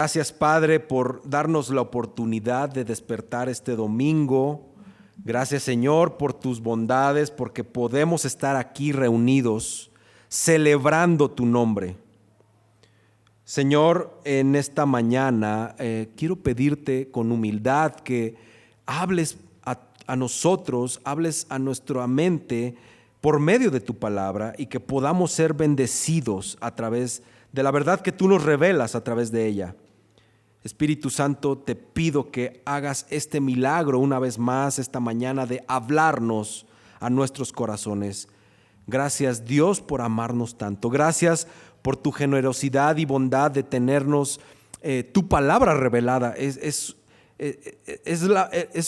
Gracias, Padre, por darnos la oportunidad de despertar este domingo. Gracias, Señor, por tus bondades, porque podemos estar aquí reunidos celebrando tu nombre. Señor, en esta mañana quiero pedirte con humildad que hables a nosotros, hables a nuestra mente por medio de tu palabra y que podamos ser bendecidos a través de la verdad que tú nos revelas a través de ella. Espíritu Santo, te pido que hagas este milagro una vez más esta mañana de hablarnos a nuestros corazones. Gracias, Dios, por amarnos tanto. Gracias por tu generosidad y bondad de tenernos tu palabra revelada. Es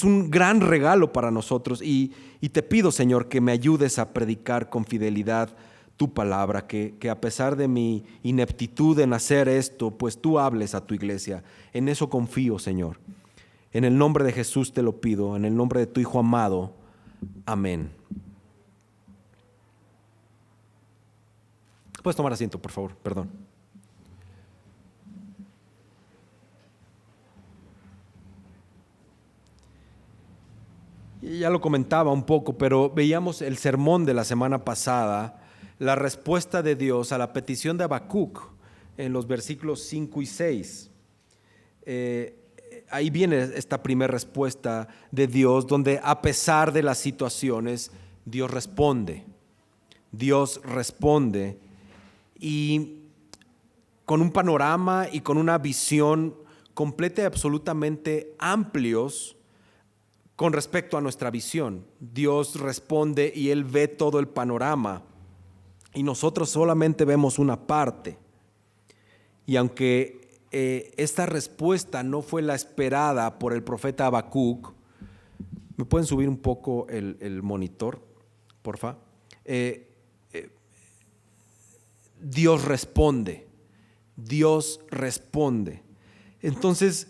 un gran regalo para nosotros y te pido, Señor, que me ayudes a predicar con fidelidad tu palabra, que a pesar de mi ineptitud en hacer esto, pues tú hables a tu iglesia. En eso confío, Señor. En el nombre de Jesús te lo pido, en el nombre de tu Hijo amado. Amén. Puedes tomar asiento, por favor, perdón. Ya lo comentaba un poco, pero veíamos el sermón de la semana pasada, la respuesta de Dios a la petición de Habacuc en los versículos 5 y 6. Ahí viene esta primera respuesta de Dios, donde a pesar de las situaciones, Dios responde. Dios responde y con un panorama y con una visión completa y absolutamente amplios con respecto a nuestra visión. Dios responde y Él ve todo el panorama y nosotros solamente vemos una parte. Y aunque esta respuesta no fue la esperada por el profeta Habacuc, ¿me pueden subir un poco el monitor, porfa? Dios responde. Dios responde. Entonces,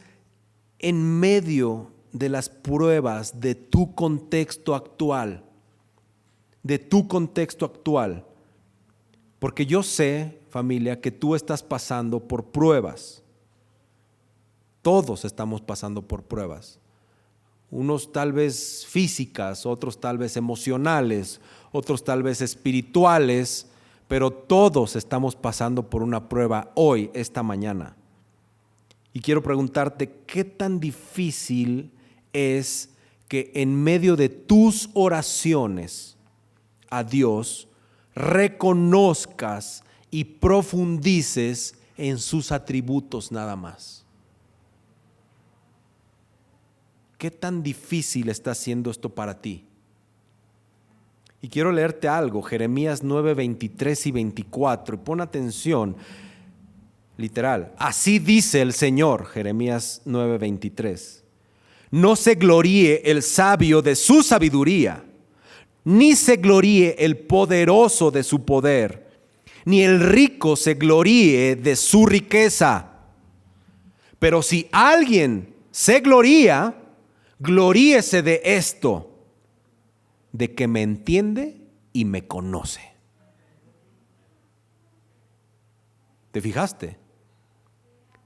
en medio de las pruebas de tu contexto actual, porque yo sé, familia, que tú estás pasando por pruebas. Todos estamos pasando por pruebas. Unos tal vez físicas, otros tal vez emocionales, otros tal vez espirituales, pero todos estamos pasando por una prueba hoy, esta mañana. Y quiero preguntarte, ¿qué tan difícil es que en medio de tus oraciones a Dios reconozcas y profundices en sus atributos nada más? ¿Qué tan difícil está siendo esto para ti? Y quiero leerte algo, Jeremías 9, 23 y 24, y pon atención, literal. Así dice el Señor, Jeremías 9, 23. No se gloríe el sabio de su sabiduría, ni se gloríe el poderoso de su poder, ni el rico se gloríe de su riqueza. Pero si alguien se gloría, gloríese de esto, de que me entiende y me conoce. ¿Te fijaste?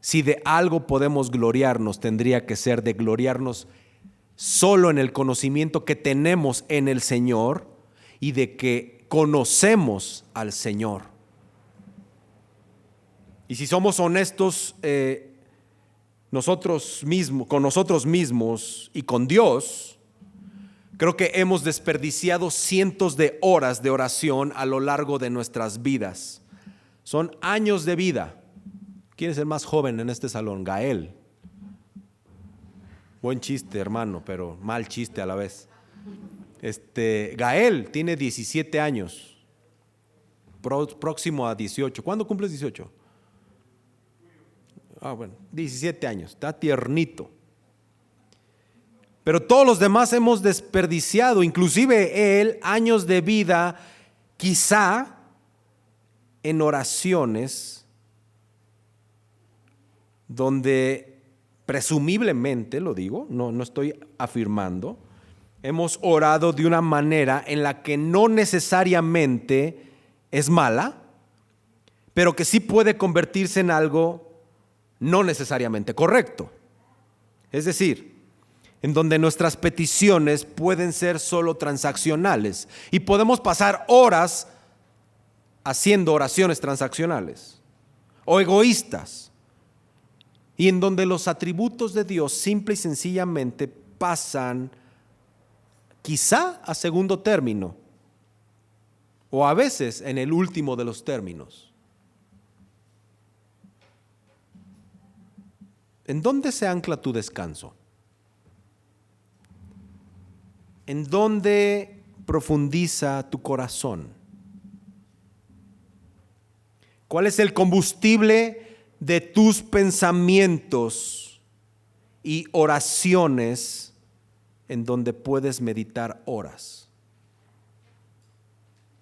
Si de algo podemos gloriarnos, tendría que ser de gloriarnos solo en el conocimiento que tenemos en el Señor y de que conocemos al Señor. Y si somos honestos con nosotros mismos y con Dios, creo que hemos desperdiciado cientos de horas de oración a lo largo de nuestras vidas. Son años de vida. ¿Quién es el más joven en este salón? Gael. Buen chiste, hermano, pero mal chiste a la vez. Gael tiene 17 años, próximo a 18. ¿Cuándo cumples 18? Bueno, 17 años, está tiernito. Pero todos los demás hemos desperdiciado, inclusive él, años de vida, quizá en oraciones donde presumiblemente, lo digo, no estoy afirmando, hemos orado de una manera en la que no necesariamente es mala, pero que sí puede convertirse en algo no necesariamente correcto. Es decir, en donde nuestras peticiones pueden ser solo transaccionales y podemos pasar horas haciendo oraciones transaccionales o egoístas, y en donde los atributos de Dios simple y sencillamente pasan quizá a segundo término o a veces en el último de los términos. ¿En dónde se ancla tu descanso? ¿En dónde profundiza tu corazón? ¿Cuál es el combustible de tus pensamientos y oraciones en donde puedes meditar horas?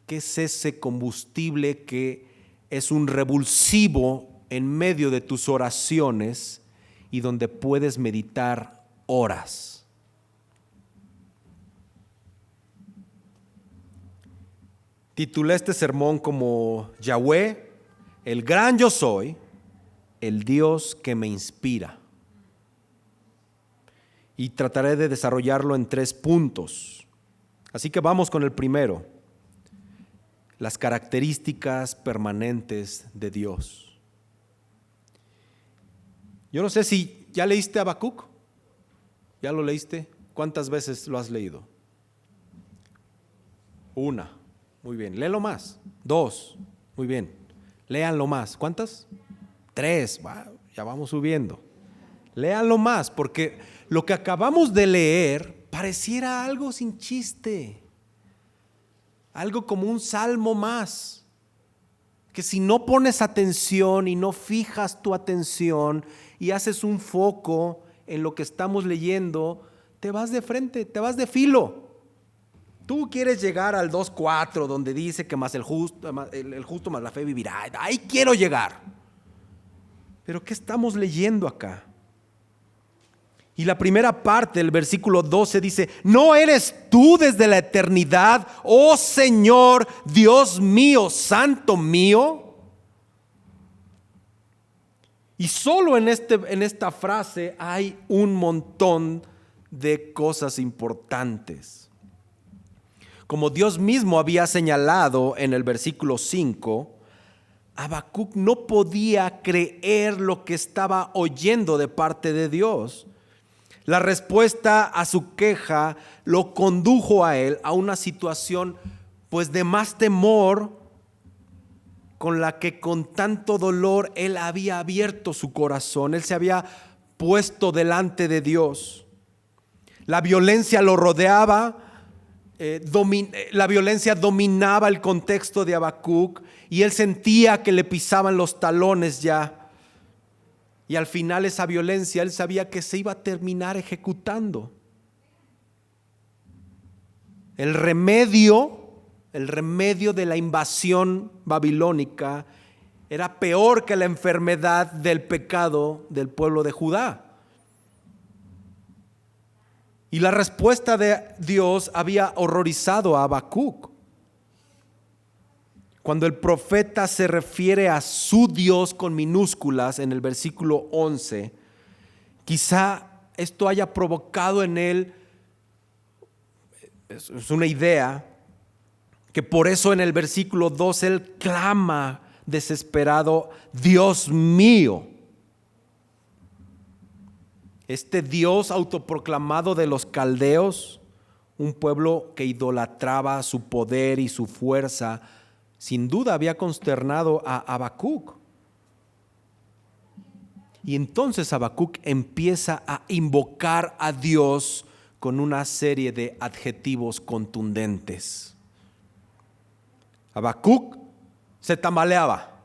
¿Qué es ese combustible que es un revulsivo en medio de tus oraciones y donde puedes meditar horas? Titulé este sermón como Yahweh, el gran yo soy, el Dios que me inspira. Y trataré de desarrollarlo en 3 puntos. Así que vamos con el primero: las características permanentes de Dios. Yo no sé si ya leíste Habacuc. ¿Ya lo leíste? ¿Cuántas veces lo has leído? 1, muy bien. Léelo más. 2, muy bien. Léanlo más. ¿Cuántas? 3, ya vamos subiendo. Léanlo más, porque lo que acabamos de leer pareciera algo sin chiste, algo como un salmo más, que si no pones atención y no fijas tu atención y haces un foco en lo que estamos leyendo, te vas de frente, te vas de filo. Tú quieres llegar al 2:4, donde dice que más el justo más la fe vivirá. Ahí quiero llegar. Pero ¿qué estamos leyendo acá? Y la primera parte del versículo 12 dice: ¿no eres tú desde la eternidad, oh Señor, Dios mío, santo mío? Y solo en esta frase hay un montón de cosas importantes. Como Dios mismo había señalado en el versículo 5, Habacuc no podía creer lo que estaba oyendo de parte de Dios. La respuesta a su queja lo condujo a él a una situación pues de más temor, con la que con tanto dolor él había abierto su corazón. Él se había puesto delante de Dios. La violencia lo rodeaba. La violencia dominaba el contexto de Habacuc y él sentía que le pisaban los talones ya. Y al final esa violencia él sabía que se iba a terminar ejecutando. El remedio de la invasión babilónica era peor que la enfermedad del pecado del pueblo de Judá. Y la respuesta de Dios había horrorizado a Habacuc. Cuando el profeta se refiere a su Dios con minúsculas en el versículo 11, quizá esto haya provocado en él, es una idea, que por eso en el versículo 12 él clama desesperado: Dios mío. Este Dios autoproclamado de los caldeos, un pueblo que idolatraba su poder y su fuerza, sin duda había consternado a Habacuc. Y entonces Habacuc empieza a invocar a Dios con una serie de adjetivos contundentes. Habacuc se tambaleaba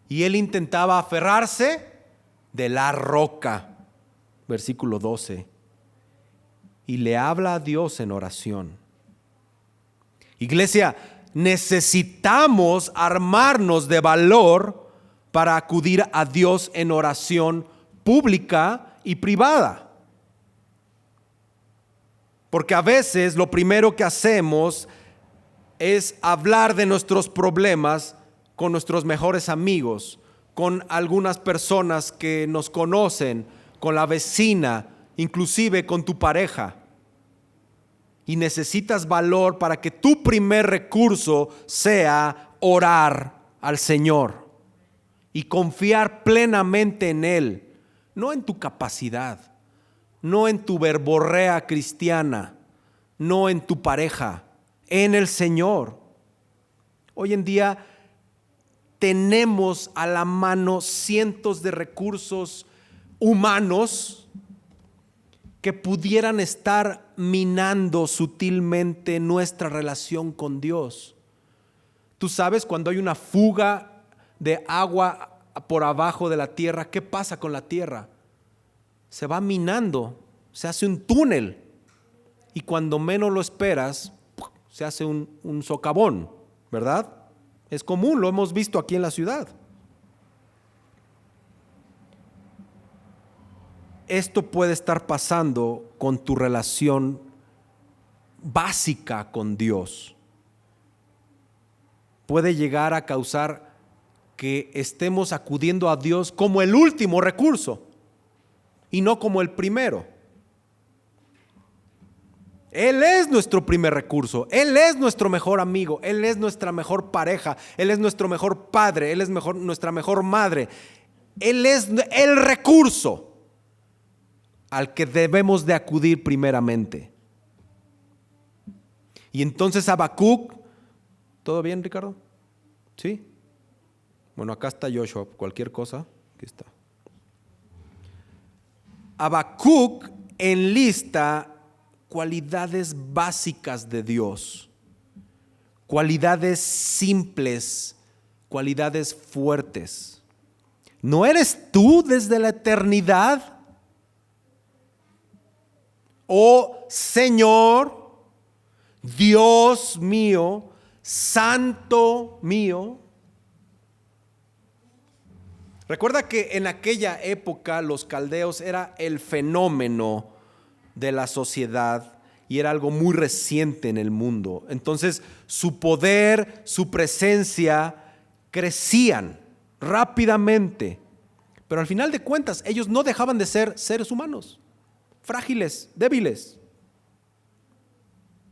y él intentaba aferrarse de la roca. Versículo 12. Y le habla a Dios en oración. Iglesia, necesitamos armarnos de valor para acudir a Dios en oración pública y privada. Porque a veces lo primero que hacemos es hablar de nuestros problemas con nuestros mejores amigos, con algunas personas que nos conocen, con la vecina, inclusive con tu pareja. Y necesitas valor para que tu primer recurso sea orar al Señor y confiar plenamente en Él, no en tu capacidad, no en tu verborrea cristiana, no en tu pareja, en el Señor. Hoy en día tenemos a la mano cientos de recursos humanos que pudieran estar minando sutilmente nuestra relación con Dios. Tú sabes, cuando hay una fuga de agua por abajo de la tierra, ¿qué pasa con la tierra? Se va minando, se hace un túnel y cuando menos lo esperas, se hace un socavón, ¿verdad? Es común, lo hemos visto aquí en la ciudad. Esto puede estar pasando con tu relación básica con Dios. Puede llegar a causar que estemos acudiendo a Dios como el último recurso y no como el primero. Él es nuestro primer recurso, Él es nuestro mejor amigo, Él es nuestra mejor pareja, Él es nuestro mejor padre, Él es nuestra mejor madre. Él es el recurso al que debemos de acudir primeramente. Y entonces Habacuc, ¿todo bien, Ricardo? ¿Sí? Bueno, acá está Joshua, cualquier cosa, aquí está. Habacuc enlista cualidades básicas de Dios, cualidades simples, cualidades fuertes. ¿No eres tú desde la eternidad? Oh Señor, Dios mío, Santo mío. Recuerda que en aquella época los caldeos era el fenómeno de la sociedad y era algo muy reciente en el mundo. Entonces su poder, su presencia crecían rápidamente, pero al final de cuentas ellos no dejaban de ser seres humanos, frágiles, débiles.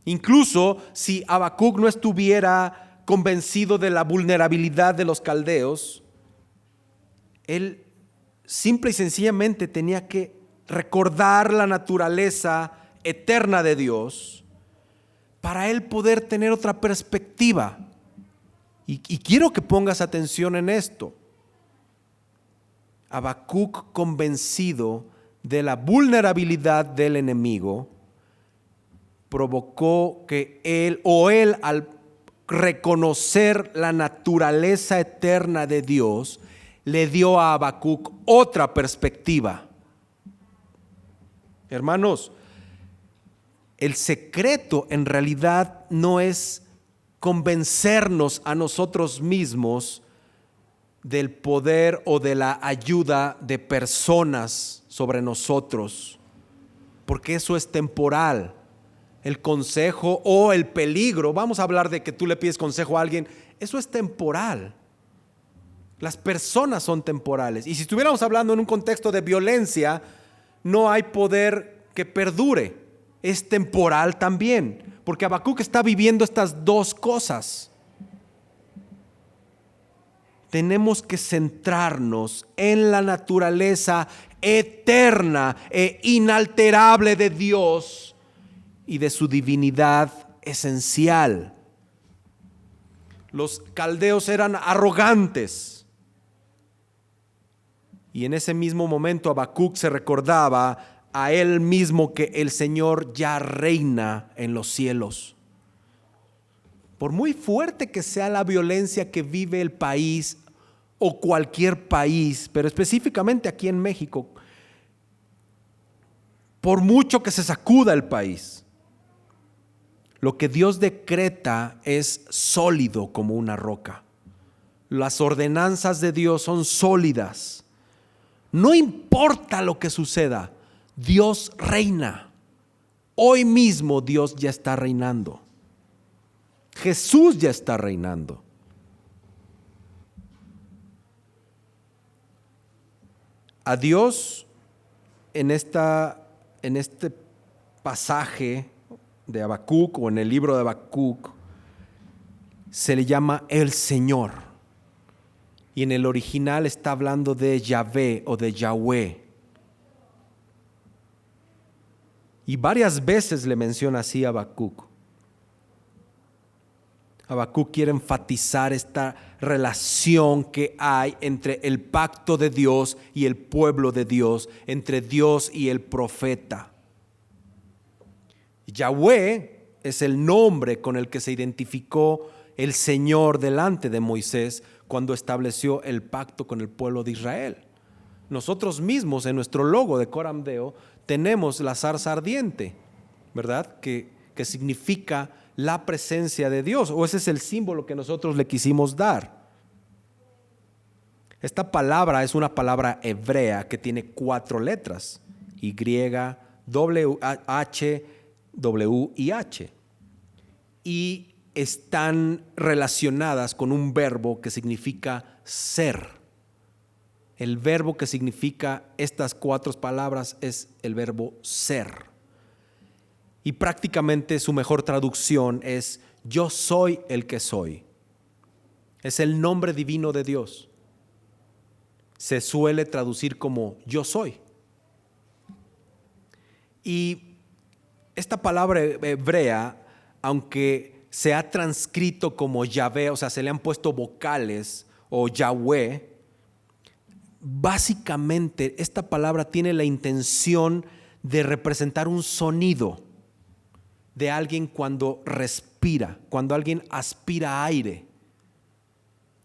Incluso si Habacuc no estuviera convencido de la vulnerabilidad de los caldeos, él simple y sencillamente tenía que recordar la naturaleza eterna de Dios para él poder tener otra perspectiva. Y quiero que pongas atención en esto. Habacuc, convencido de la vulnerabilidad del enemigo, provocó que él al reconocer la naturaleza eterna de Dios, le dio a Habacuc otra perspectiva. Hermanos, el secreto en realidad no es convencernos a nosotros mismos del poder o de la ayuda de personas sobre nosotros, porque eso es temporal. El consejo o el peligro, vamos a hablar de que tú le pides consejo a alguien, eso es temporal. Las personas son temporales. Y si estuviéramos hablando en un contexto de violencia, no hay poder que perdure. Es temporal también, porque Habacuc está viviendo estas dos cosas. Tenemos que centrarnos en la naturaleza eterna e inalterable de Dios y de su divinidad esencial. Los caldeos eran arrogantes. Y en ese mismo momento Habacuc se recordaba a él mismo que el Señor ya reina en los cielos. Por muy fuerte que sea la violencia que vive el país o cualquier país, pero específicamente aquí en México, por mucho que se sacuda el país, lo que Dios decreta es sólido como una roca. Las ordenanzas de Dios son sólidas. No importa lo que suceda, Dios reina. Hoy mismo Dios ya está reinando. Jesús ya está reinando. A Dios en este pasaje de Habacuc o en el libro de Habacuc se le llama el Señor. Y en el original está hablando de Yahvé o de Yahweh. Y varias veces le menciona así a Habacuc. Habacuc quiere enfatizar esta relación que hay entre el pacto de Dios y el pueblo de Dios, entre Dios y el profeta. Yahweh es el nombre con el que se identificó el Señor delante de Moisés cuando estableció el pacto con el pueblo de Israel. Nosotros mismos en nuestro logo de Coram Deo tenemos la zarza ardiente, ¿verdad? Que significa la presencia de Dios, o ese es el símbolo que nosotros le quisimos dar. Esta palabra es una palabra hebrea que tiene 4 letras: Y, W, H, W y H. Y están relacionadas con un verbo que significa ser. El verbo que significa estas 4 palabras es el verbo ser. Y prácticamente su mejor traducción es yo soy el que soy. Es el nombre divino de Dios. Se suele traducir como yo soy. Y esta palabra hebrea, aunque se ha transcrito como Yahvé, o sea, se le han puesto vocales o Yahweh, básicamente esta palabra tiene la intención de representar un sonido de alguien cuando respira, cuando alguien aspira aire,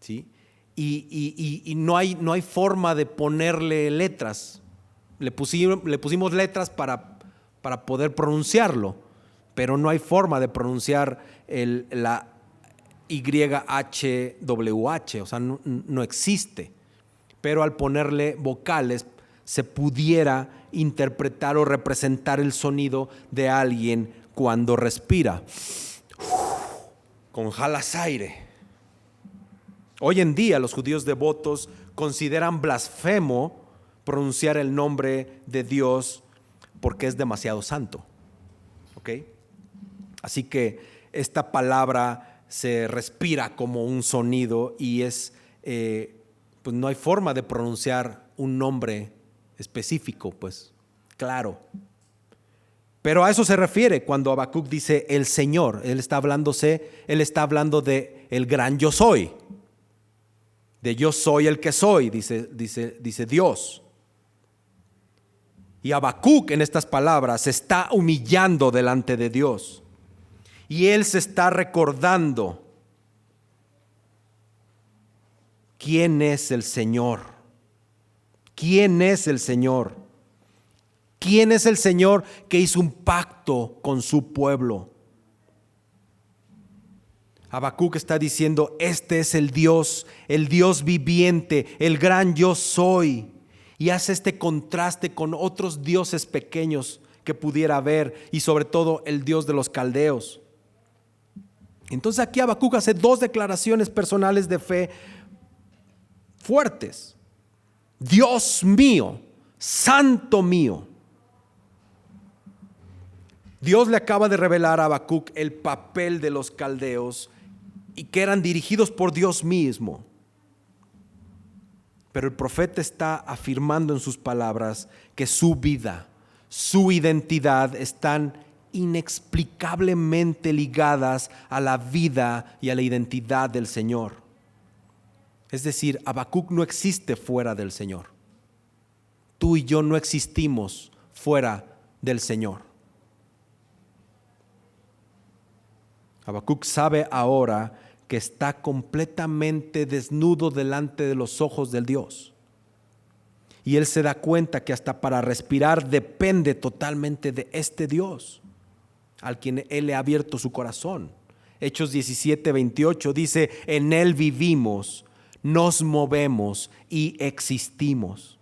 ¿sí? Y no hay forma de ponerle letras. Le pusimos letras para poder pronunciarlo, pero no hay forma de pronunciar la YHWH, o sea, no existe. Pero al ponerle vocales se pudiera interpretar o representar el sonido de alguien cuando respira, con jalas aire. Hoy en día los judíos devotos consideran blasfemo pronunciar el nombre de Dios porque es demasiado santo. ¿Ok? Así que esta palabra se respira como un sonido y pues no hay forma de pronunciar un nombre específico, pues claro. Pero a eso se refiere cuando Habacuc dice el Señor. Él está hablando de el gran yo soy. De yo soy el que soy, dice Dios. Y Habacuc en estas palabras se está humillando delante de Dios. Y él se está recordando quién es el Señor. ¿Quién es el Señor? ¿Quién es el Señor que hizo un pacto con su pueblo? Habacuc está diciendo, este es el Dios viviente, el gran yo soy. Y hace este contraste con otros dioses pequeños que pudiera haber, y sobre todo el Dios de los caldeos. Entonces aquí Habacuc hace 2 declaraciones personales de fe fuertes. Dios mío, santo mío. Dios le acaba de revelar a Habacuc el papel de los caldeos y que eran dirigidos por Dios mismo. Pero el profeta está afirmando en sus palabras que su vida, su identidad están inexplicablemente ligadas a la vida y a la identidad del Señor. Es decir, Habacuc no existe fuera del Señor. Tú y yo no existimos fuera del Señor. Habacuc sabe ahora que está completamente desnudo delante de los ojos del Dios. Y él se da cuenta que hasta para respirar depende totalmente de este Dios, al quien él le ha abierto su corazón. Hechos 17:28 dice, en él vivimos, nos movemos y existimos.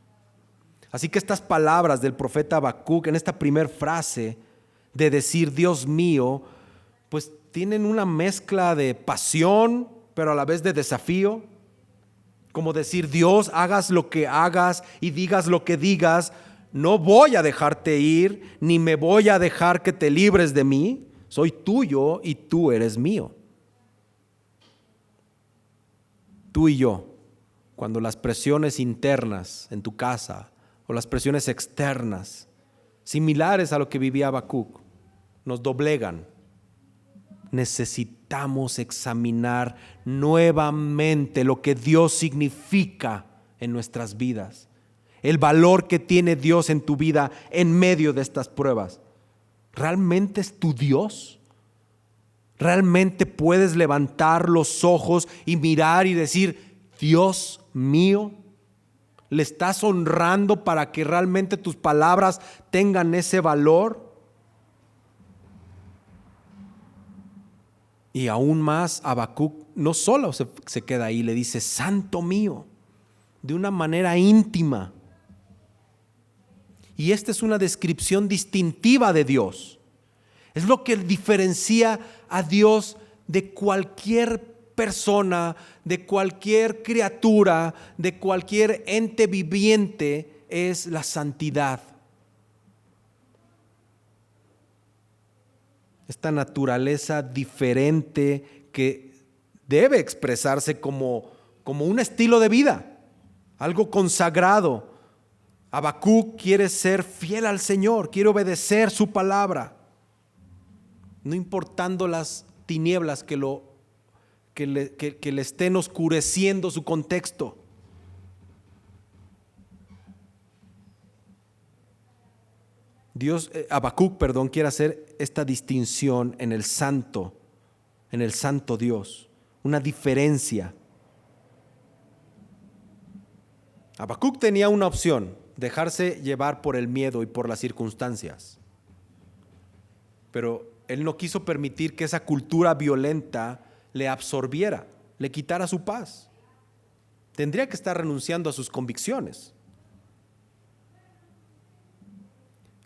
Así que estas palabras del profeta Habacuc en esta primera frase de decir Dios mío, pues tienen una mezcla de pasión, pero a la vez de desafío. Como decir: Dios, hagas lo que hagas y digas lo que digas, no voy a dejarte ir, ni me voy a dejar que te libres de mí. Soy tuyo y tú eres mío. Tú y yo, cuando las presiones internas en tu casa o las presiones externas, similares a lo que vivía Habacuc, nos doblegan, necesitamos examinar nuevamente lo que Dios significa en nuestras vidas, el valor que tiene Dios en tu vida en medio de estas pruebas. ¿Realmente es tu Dios? ¿Realmente puedes levantar los ojos y mirar y decir: Dios mío? ¿Le estás honrando para que realmente tus palabras tengan ese valor? Y aún más, Habacuc no solo se queda ahí, le dice: Santo mío, de una manera íntima. Y esta es una descripción distintiva de Dios. Es lo que diferencia a Dios de cualquier persona, de cualquier criatura, de cualquier ente viviente, es la santidad. Esta naturaleza diferente que debe expresarse como un estilo de vida, algo consagrado. Habacuc quiere ser fiel al Señor, quiere obedecer su palabra, no importando las tinieblas que le estén oscureciendo su contexto. Habacuc, quiere hacer esta distinción en el santo Dios, una diferencia. Habacuc tenía una opción: dejarse llevar por el miedo y por las circunstancias. Pero él no quiso permitir que esa cultura violenta le absorbiera, le quitara su paz. Tendría que estar renunciando a sus convicciones.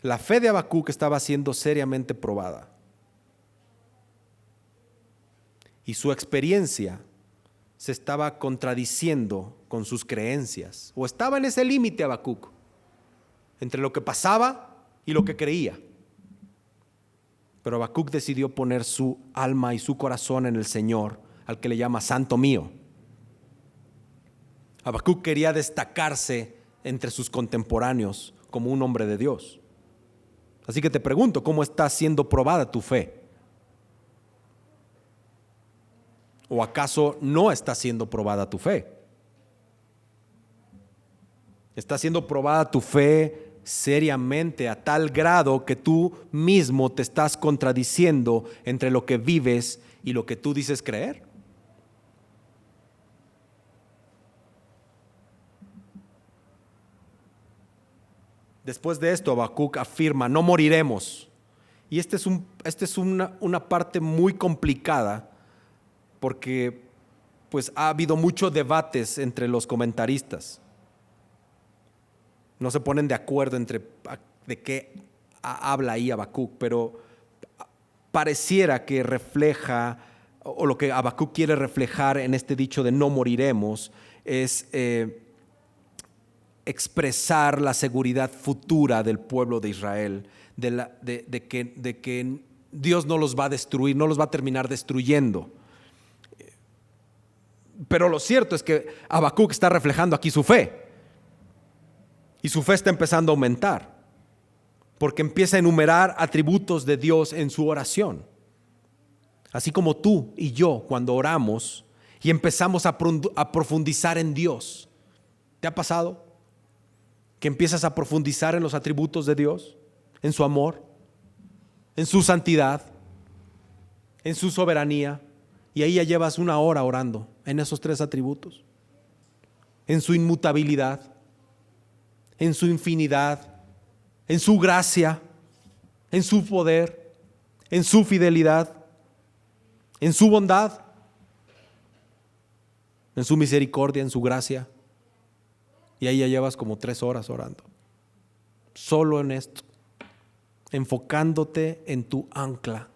La fe de Habacuc estaba siendo seriamente probada. Y su experiencia se estaba contradiciendo con sus creencias. O estaba en ese límite Habacuc, entre lo que pasaba y lo que creía. Pero Habacuc decidió poner su alma y su corazón en el Señor, al que le llama Santo mío. Habacuc quería destacarse entre sus contemporáneos como un hombre de Dios. Así que te pregunto: ¿cómo está siendo probada tu fe? ¿O acaso no está siendo probada tu fe? ¿Está siendo probada tu fe seriamente a tal grado que tú mismo te estás contradiciendo entre lo que vives y lo que tú dices creer? Después de esto, Habacuc afirma: no moriremos. Y esta es una parte muy complicada, porque pues ha habido muchos debates entre los comentaristas. No se ponen de acuerdo de qué habla ahí Habacuc, pero pareciera que refleja, o lo que Habacuc quiere reflejar en este dicho de no moriremos, es expresar la seguridad futura del pueblo de Israel, de que Dios no los va a destruir, no los va a terminar destruyendo. Pero lo cierto es que Habacuc está reflejando aquí su fe, y su fe está empezando a aumentar, porque empieza a enumerar atributos de Dios en su oración. Así como tú y yo, cuando oramos y empezamos a profundizar en Dios, ¿te ha pasado que empiezas a profundizar en los atributos de Dios, en su amor, en su santidad, en su soberanía? Y ahí ya llevas una hora orando en esos 3 atributos, en su inmutabilidad, en su infinidad, en su gracia, en su poder, en su fidelidad, en su bondad, en su misericordia, en su gracia. Y ahí ya llevas como 3 horas orando, solo en esto, enfocándote en tu ancla.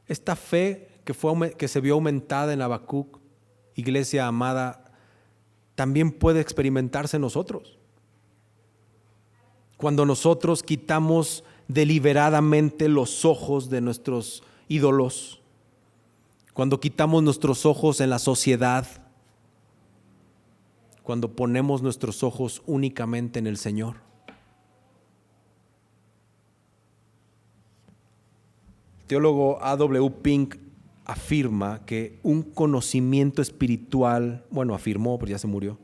Esta fe que se vio aumentada en Habacuc, iglesia amada, también puede experimentarse en nosotros. Cuando nosotros quitamos deliberadamente los ojos de nuestros ídolos, cuando quitamos nuestros ojos en la sociedad, cuando ponemos nuestros ojos únicamente en el Señor. El teólogo A.W. Pink afirma que un conocimiento espiritual, afirmó, pero ya se murió,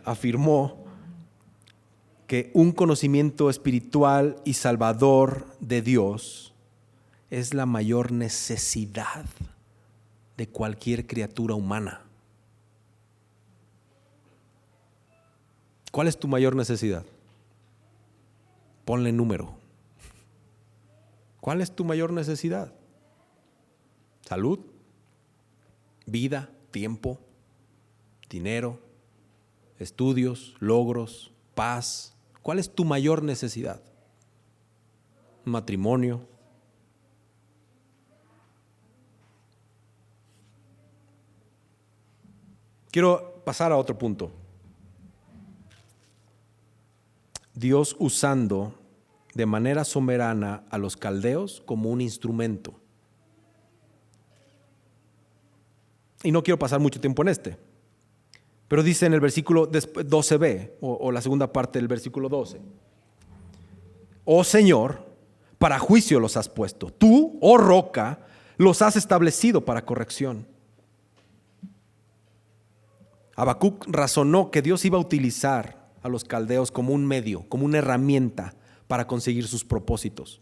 afirmó que un conocimiento espiritual y salvador de Dios es la mayor necesidad de cualquier criatura humana. ¿Cuál es tu mayor necesidad? Ponle número. ¿Cuál es tu mayor necesidad? ¿Salud? ¿Vida? ¿Tiempo? ¿Dinero? ¿Estudios? ¿Logros? ¿Paz? ¿Cuál es tu mayor necesidad? ¿Matrimonio? Quiero pasar a otro punto. Dios usando de manera soberana a los caldeos como un instrumento. Y no quiero pasar mucho tiempo en este, pero dice en el versículo 12b, o la segunda parte del versículo 12: Oh Señor, para juicio los has puesto. Tú, oh roca, los has establecido para corrección. Habacuc razonó que Dios iba a utilizar a los caldeos como un medio, como una herramienta para conseguir sus propósitos.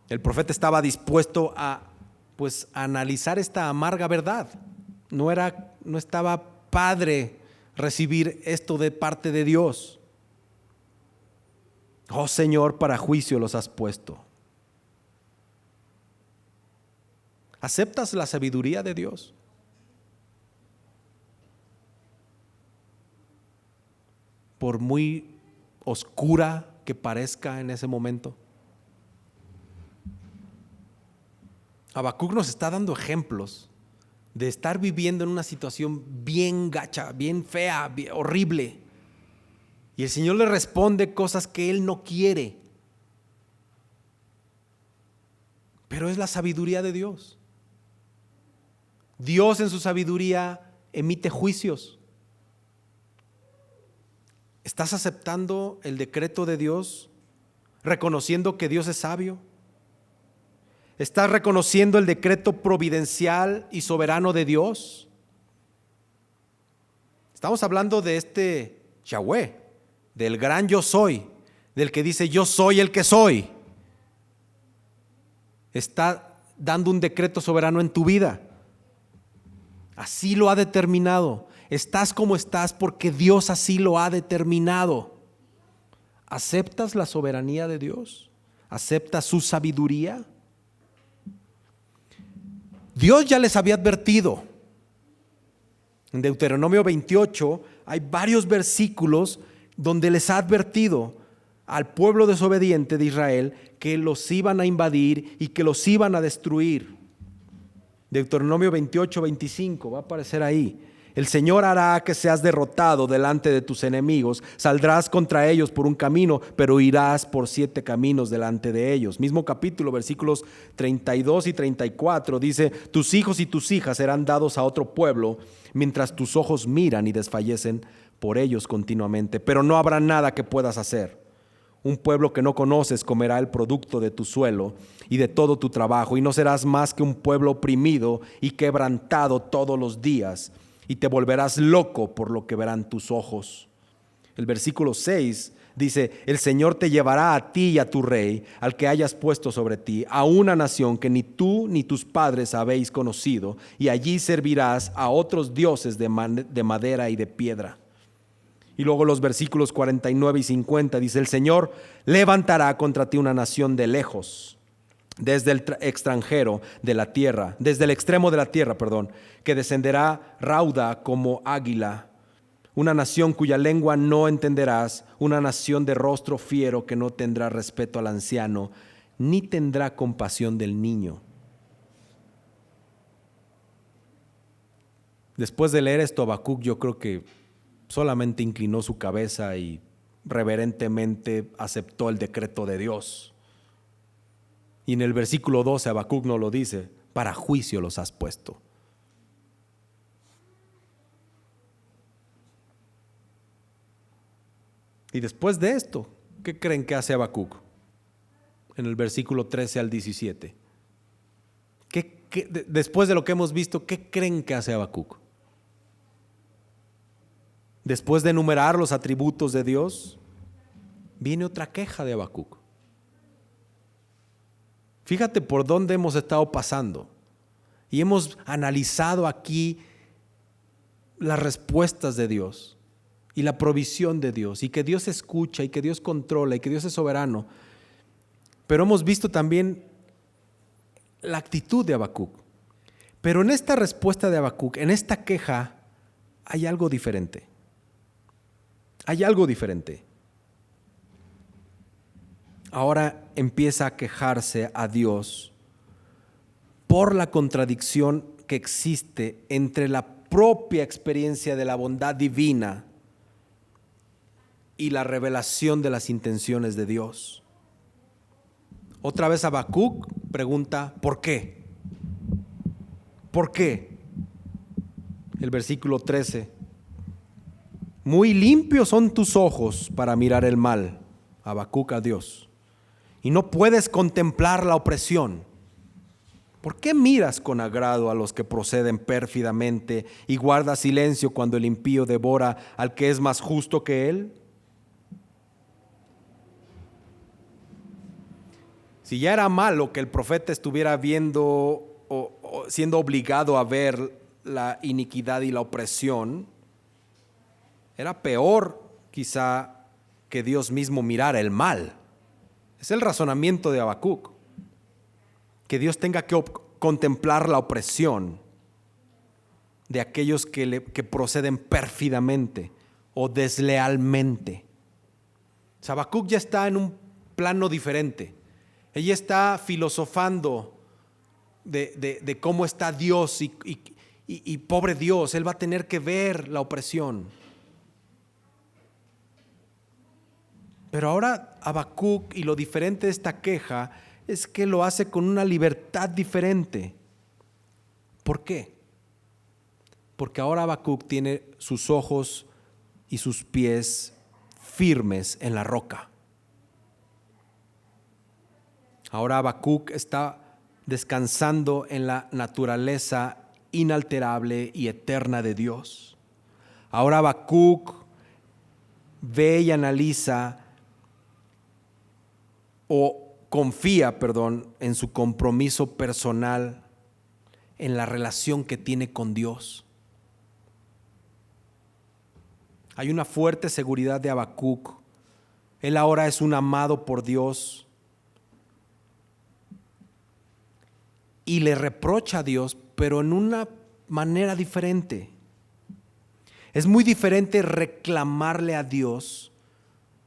El profeta estaba dispuesto a analizar esta amarga verdad. No estaba padre recibir esto de parte de Dios. Oh Señor, para juicio los has puesto. ¿Aceptas la sabiduría de Dios? Por muy oscura que parezca en ese momento. Habacuc nos está dando ejemplos de estar viviendo en una situación bien gacha, bien fea, bien horrible. Y el Señor le responde cosas que él no quiere. Pero es la sabiduría de Dios. Dios en su sabiduría emite juicios. ¿Estás aceptando el decreto de Dios, reconociendo que Dios es sabio? ¿Estás reconociendo el decreto providencial y soberano de Dios? Estamos hablando de este Yahweh, del gran yo soy, del que dice yo soy el que soy. Está dando un decreto soberano en tu vida. Así lo ha determinado. Estás como estás porque Dios así lo ha determinado. ¿Aceptas la soberanía de Dios? ¿Aceptas su sabiduría? Dios ya les había advertido. En Deuteronomio 28 hay varios versículos donde les ha advertido al pueblo desobediente de Israel que los iban a invadir y que los iban a destruir. Deuteronomio 28, 25 va a aparecer ahí. El Señor hará que seas derrotado delante de tus enemigos. Saldrás contra ellos por un camino, pero irás por 7 caminos delante de ellos. Mismo capítulo, versículos 32 y 34, dice: tus hijos y tus hijas serán dados a otro pueblo, mientras tus ojos miran y desfallecen por ellos continuamente. Pero no habrá nada que puedas hacer. Un pueblo que no conoces comerá el producto de tu suelo y de todo tu trabajo, y no serás más que un pueblo oprimido y quebrantado todos los días. Y te volverás loco por lo que verán tus ojos. El versículo 6 dice: el Señor te llevará a ti y a tu rey, al que hayas puesto sobre ti, a una nación que ni tú ni tus padres habéis conocido, y allí servirás a otros dioses de madera y de piedra. Y luego los versículos 49 y 50 dice: el Señor levantará contra ti una nación de lejos, desde el extranjero de la tierra, desde el extremo de la tierra, que descenderá rauda como águila, una nación cuya lengua no entenderás, una nación de rostro fiero que no tendrá respeto al anciano, ni tendrá compasión del niño. Después de leer esto, Habacuc yo creo que solamente inclinó su cabeza y reverentemente aceptó el decreto de Dios. Y en el versículo 12 Habacuc no lo dice: para juicio los has puesto. Y después de esto, ¿qué creen que hace Habacuc? En el versículo 13 al 17. Después de lo que hemos visto, ¿qué creen que hace Habacuc? Después de enumerar los atributos de Dios, viene otra queja de Habacuc. Fíjate por dónde hemos estado pasando. Y hemos analizado aquí las respuestas de Dios y la provisión de Dios, y que Dios escucha, y que Dios controla, y que Dios es soberano. Pero hemos visto también la actitud de Habacuc. Pero en esta respuesta de Habacuc, en esta queja, hay algo diferente. Hay algo diferente. Ahora empieza a quejarse a Dios por la contradicción que existe entre la propia experiencia de la bondad divina y la revelación de las intenciones de Dios. Otra vez Habacuc pregunta: ¿por qué? ¿Por qué? El versículo 13: muy limpios son tus ojos para mirar el mal, Habacuc a Dios, y no puedes contemplar la opresión. ¿Por qué miras con agrado a los que proceden pérfidamente y guardas silencio cuando el impío devora al que es más justo que él? Si ya era malo que el profeta estuviera viendo o siendo obligado a ver la iniquidad y la opresión, era peor quizá que Dios mismo mirara el mal. Es el razonamiento de Habacuc, que Dios tenga que contemplar la opresión de aquellos que proceden pérfidamente o deslealmente. Habacuc ya está en un plano diferente. Ella está filosofando de cómo está Dios y pobre Dios, él va a tener que ver la opresión. Pero ahora Habacuc, y lo diferente de esta queja es que lo hace con una libertad diferente. ¿Por qué? Porque ahora Habacuc tiene sus ojos y sus pies firmes en la roca. Ahora Habacuc está descansando en la naturaleza inalterable y eterna de Dios. Ahora Habacuc ve y analiza o confía, en su compromiso personal, en la relación que tiene con Dios. Hay una fuerte seguridad de Habacuc. Él ahora es un amado por Dios y le reprocha a Dios, pero en una manera diferente. Es muy diferente reclamarle a Dios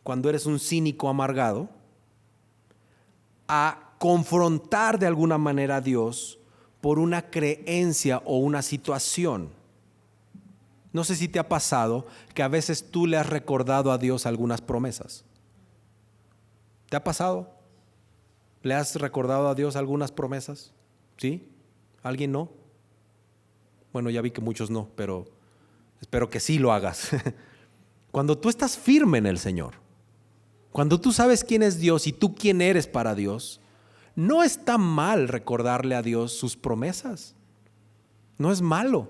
cuando eres un cínico amargado a confrontar de alguna manera a Dios por una creencia o una situación. No sé si te ha pasado que a veces tú le has recordado a Dios algunas promesas. ¿Te ha pasado? ¿Le has recordado a Dios algunas promesas? ¿Sí? ¿Alguien no? Bueno, ya vi que muchos no, pero espero que sí lo hagas. Cuando tú estás firme en el Señor, cuando tú sabes quién es Dios y tú quién eres para Dios, no está mal recordarle a Dios sus promesas. No es malo.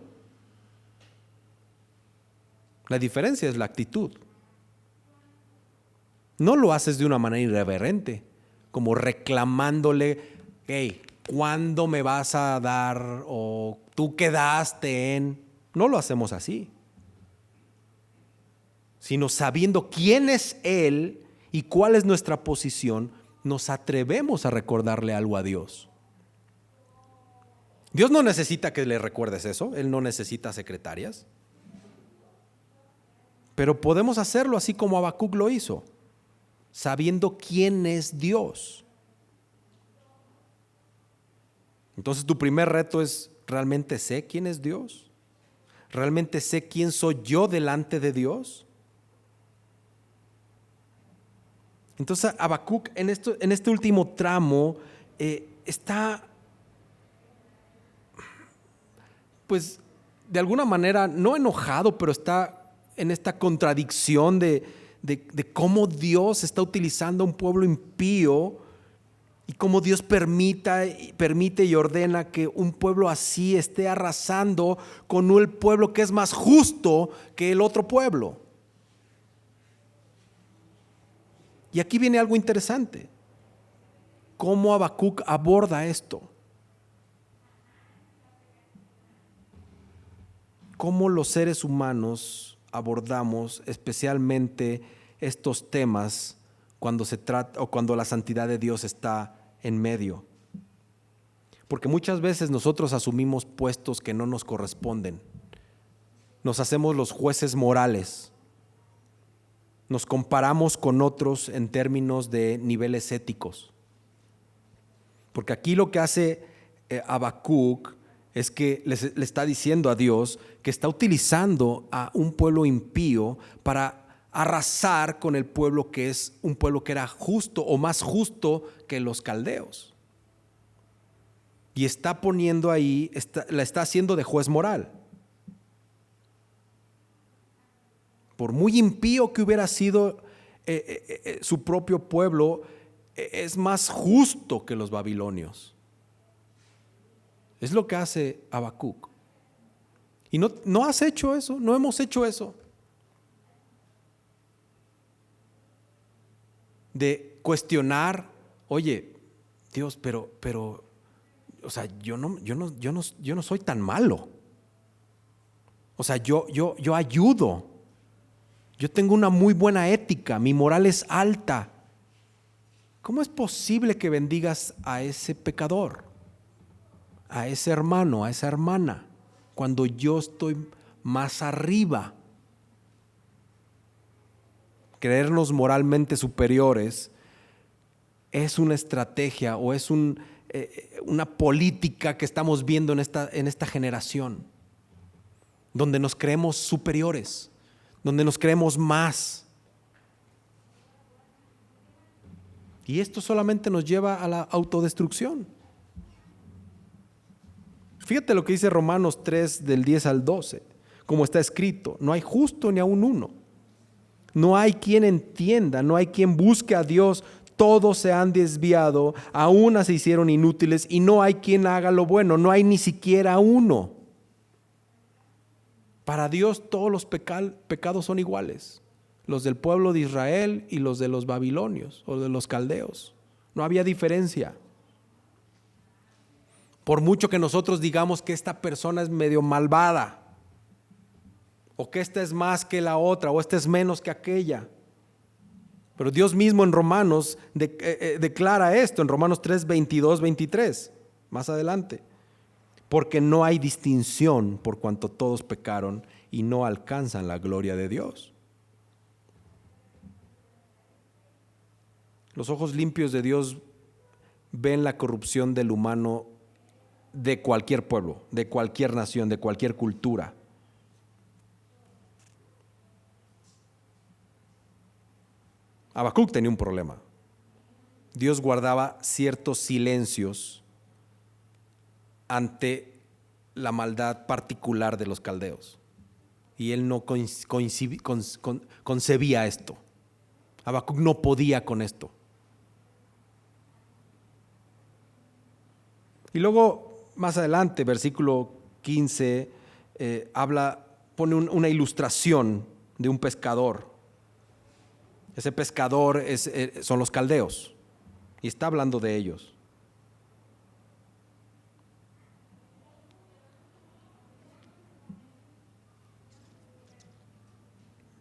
La diferencia es la actitud. No lo haces de una manera irreverente, como reclamándole: hey, ¿cuándo me vas a dar? O tú quedaste en... No lo hacemos así, sino sabiendo quién es Él y cuál es nuestra posición, nos atrevemos a recordarle algo a Dios. Dios no necesita que le recuerdes eso, Él no necesita secretarias, pero podemos hacerlo así como Habacuc lo hizo, sabiendo quién es Dios. Entonces tu primer reto es: ¿realmente sé quién es Dios? ¿Realmente sé quién soy yo delante de Dios? Entonces Habacuc en este último tramo está, pues, de alguna manera no enojado, pero está en esta contradicción de cómo Dios está utilizando a un pueblo impío y cómo Dios permite y ordena que un pueblo así esté arrasando con el pueblo que es más justo que el otro pueblo. Y aquí viene algo interesante: cómo Habacuc aborda esto. Cómo los seres humanos abordamos especialmente estos temas cuando se trata o cuando la santidad de Dios está en medio. Porque muchas veces nosotros asumimos puestos que no nos corresponden. Nos hacemos los jueces morales. Nos comparamos con otros en términos de niveles éticos. Porque aquí lo que hace Habacuc es que le está diciendo a Dios que está utilizando a un pueblo impío para arrasar con el pueblo que es un pueblo que era justo o más justo que los caldeos. Y está poniendo ahí, la está haciendo de juez moral. Por muy impío que hubiera sido su propio pueblo, es más justo que los babilonios. Es lo que hace Habacuc. Y no has hecho eso, no hemos hecho eso. De cuestionar: oye, Dios, pero, o sea, yo no soy tan malo. O sea, yo ayudo. Yo tengo una muy buena ética, mi moral es alta. ¿Cómo es posible que bendigas a ese pecador, a ese hermano, a esa hermana, cuando yo estoy más arriba? Creernos moralmente superiores es una estrategia o es una política que estamos viendo en esta generación, donde nos creemos superiores, donde nos creemos más. Y esto solamente nos lleva a la autodestrucción. Fíjate lo que dice Romanos 3 del 10 al 12. Como está escrito: no hay justo ni aun uno. No hay quien entienda, no hay quien busque a Dios. Todos se han desviado, a una se hicieron inútiles y no hay quien haga lo bueno, no hay ni siquiera uno. Para Dios todos los pecados son iguales, los del pueblo de Israel y los de los babilonios o de los caldeos. No había diferencia. Por mucho que nosotros digamos que esta persona es medio malvada, o que esta es más que la otra, o esta es menos que aquella. Pero Dios mismo en Romanos declara esto, en Romanos 3, 22, 23, más adelante. Porque no hay distinción por cuanto todos pecaron y no alcanzan la gloria de Dios. Los ojos limpios de Dios ven la corrupción del humano de cualquier pueblo, de cualquier nación, de cualquier cultura. Habacuc tenía un problema. Dios guardaba ciertos silencios ante la maldad particular de los caldeos. Y él no concebía esto. Habacuc no podía con esto. Y luego, más adelante, versículo 15, pone una ilustración de un pescador. Ese pescador son los caldeos y está hablando de ellos.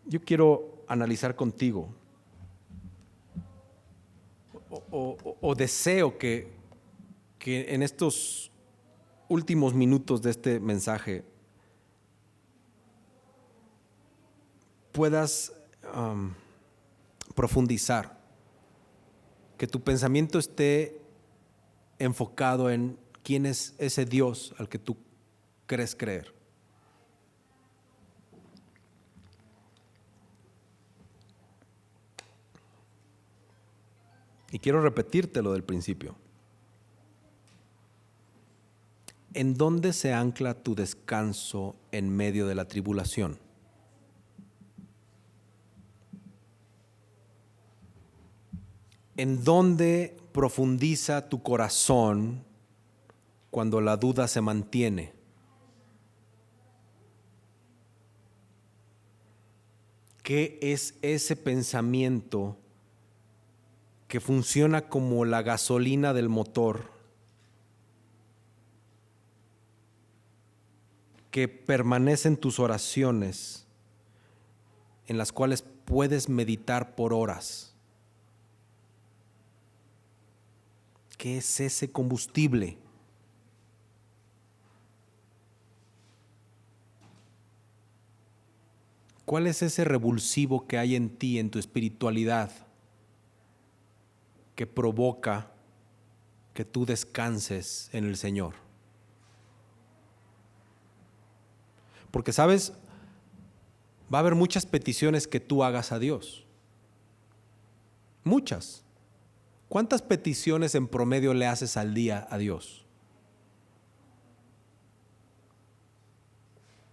Yo quiero analizar contigo o deseo que en estos últimos minutos de este mensaje puedas profundizar, que tu pensamiento esté enfocado en quién es ese Dios al que tú crees creer. Y quiero repetirte lo del principio. ¿En dónde se ancla tu descanso en medio de la tribulación? ¿En dónde profundiza tu corazón cuando la duda se mantiene? ¿Qué es ese pensamiento que funciona como la gasolina del motor, que permanece en tus oraciones, en las cuales puedes meditar por horas? ¿Qué es ese combustible? ¿Cuál es ese revulsivo que hay en ti, en tu espiritualidad, que provoca que tú descanses en el Señor? Porque, ¿sabes? Va a haber muchas peticiones que tú hagas a Dios. Muchas. ¿Cuántas peticiones en promedio le haces al día a Dios?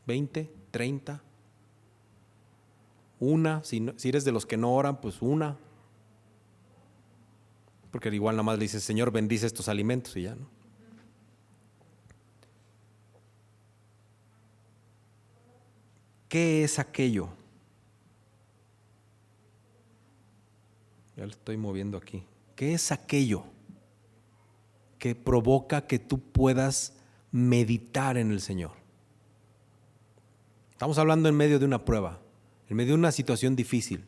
¿20? ¿30? Una, si eres de los que no oran, pues una. Porque igual nada más le dices, Señor, bendice estos alimentos y ya, ¿no? ¿Qué es aquello? Ya lo estoy moviendo aquí. ¿Qué es aquello que provoca que tú puedas meditar en el Señor? Estamos hablando en medio de una prueba, en medio de una situación difícil,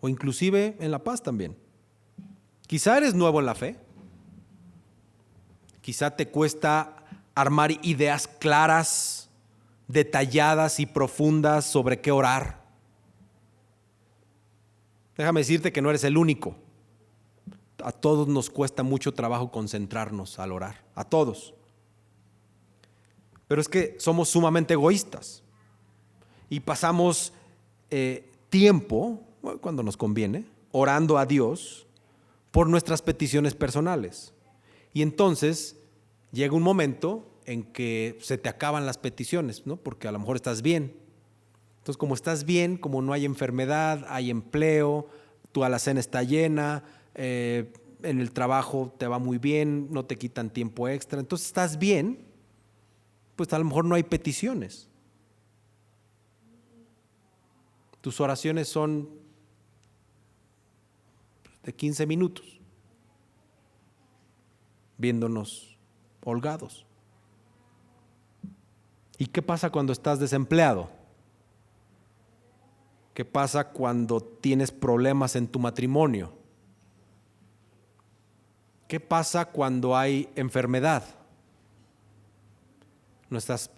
o inclusive en la paz también. Quizá eres nuevo en la fe, quizá te cuesta armar ideas claras, detalladas y profundas sobre qué orar. Déjame decirte que no eres el único. A todos nos cuesta mucho trabajo concentrarnos al orar, a todos. Pero es que somos sumamente egoístas y pasamos tiempo, cuando nos conviene, orando a Dios por nuestras peticiones personales. Y entonces llega un momento en que se te acaban las peticiones, ¿no? Porque a lo mejor estás bien. Entonces, como estás bien, como no hay enfermedad, hay empleo, tu alacena está llena, en el trabajo te va muy bien, no te quitan tiempo extra, entonces estás bien, pues a lo mejor no hay peticiones. Tus oraciones son de 15 minutos, viéndonos holgados. ¿Y qué pasa cuando estás desempleado? ¿Qué pasa cuando tienes problemas en tu matrimonio? ¿Qué pasa cuando hay enfermedad? Nuestras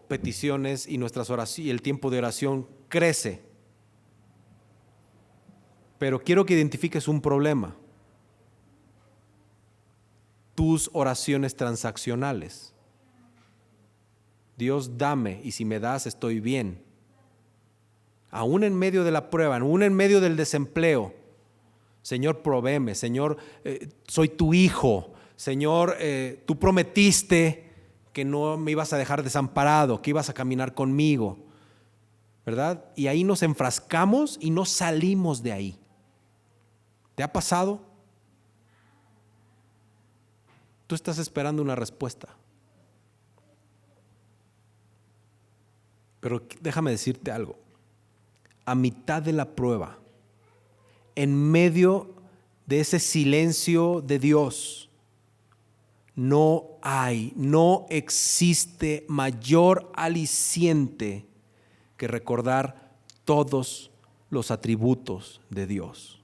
peticiones y nuestras oraciones y el tiempo de oración crece. Pero quiero que identifiques un problema. Tus oraciones transaccionales. Dios, dame, y si me das, estoy bien. Aún en medio de la prueba, aún en medio del desempleo, Señor, provéeme. Señor, soy tu hijo. Señor, tú prometiste que no me ibas a dejar desamparado, que ibas a caminar conmigo, ¿verdad? Y ahí nos enfrascamos y no salimos de ahí. ¿Te ha pasado? Tú estás esperando una respuesta. Pero déjame decirte algo. A mitad de la prueba, en medio de ese silencio de Dios, no existe mayor aliciente que recordar todos los atributos de Dios.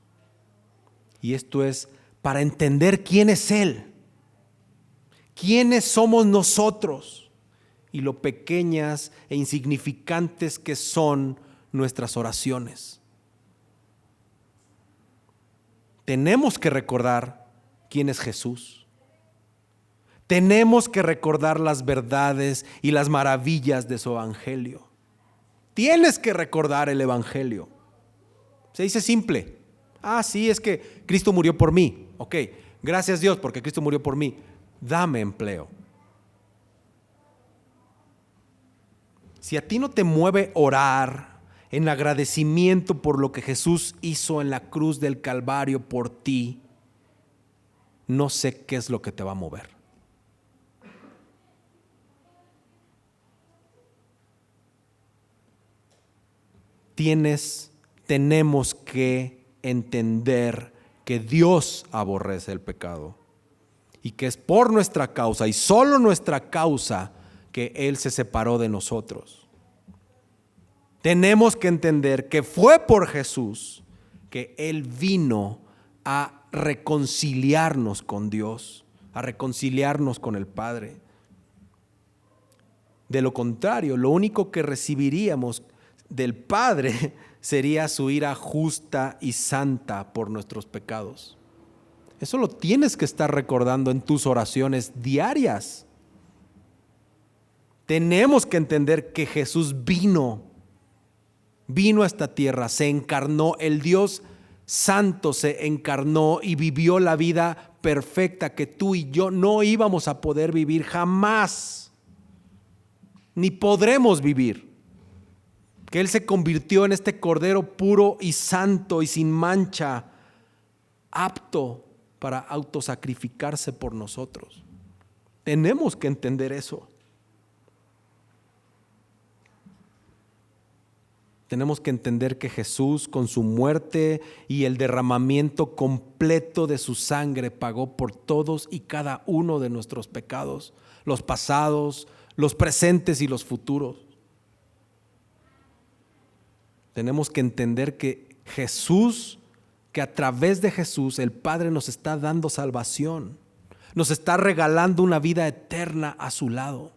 Y esto es para entender quién es Él, quiénes somos nosotros y lo pequeñas e insignificantes que son nuestras oraciones. Tenemos que recordar quién es Jesús. Tenemos que recordar las verdades y las maravillas de su evangelio. Tienes que recordar el evangelio. Se dice simple. Sí, es que Cristo murió por mí. Ok, gracias Dios porque Cristo murió por mí. Dame empleo. Si a ti no te mueve orar en agradecimiento por lo que Jesús hizo en la cruz del Calvario por ti, no sé qué es lo que te va a mover. Tenemos que entender que Dios aborrece el pecado y que es por nuestra causa y solo nuestra causa que Él se separó de nosotros. Tenemos que entender que fue por Jesús que Él vino a reconciliarnos con Dios, a reconciliarnos con el Padre. De lo contrario, lo único que recibiríamos del Padre sería su ira justa y santa por nuestros pecados. Eso lo tienes que estar recordando en tus oraciones diarias. Tenemos que entender que Jesús vino a esta tierra, se encarnó, el Dios Santo se encarnó y vivió la vida perfecta que tú y yo no íbamos a poder vivir jamás, ni podremos vivir. Que Él se convirtió en este Cordero puro y santo y sin mancha, apto para autosacrificarse por nosotros. Tenemos que entender eso. Tenemos que entender que Jesús, con su muerte y el derramamiento completo de su sangre, pagó por todos y cada uno de nuestros pecados, los pasados, los presentes y los futuros. Tenemos que entender que que a través de Jesús el Padre nos está dando salvación, nos está regalando una vida eterna a su lado.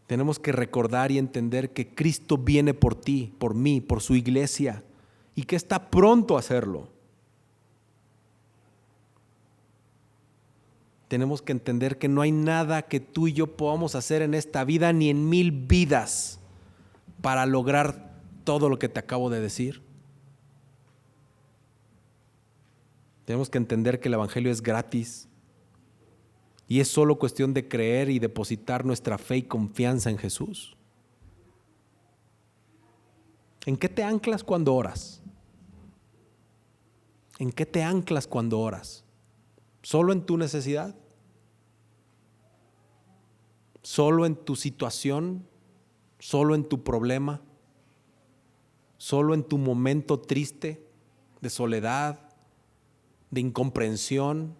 Tenemos que recordar y entender que Cristo viene por ti, por mí, por su iglesia y que está pronto a hacerlo. Tenemos que entender que no hay nada que tú y yo podamos hacer en esta vida ni en 1000 vidas para lograr todo lo que te acabo de decir. Tenemos que entender que el evangelio es gratis y es solo cuestión de creer y depositar nuestra fe y confianza en Jesús. ¿En qué te anclas cuando oras? ¿En qué te anclas cuando oras? ¿Solo en tu necesidad? ¿Solo en tu situación? ¿Solo en tu problema? ¿Solo en tu momento triste, de soledad, de incomprensión?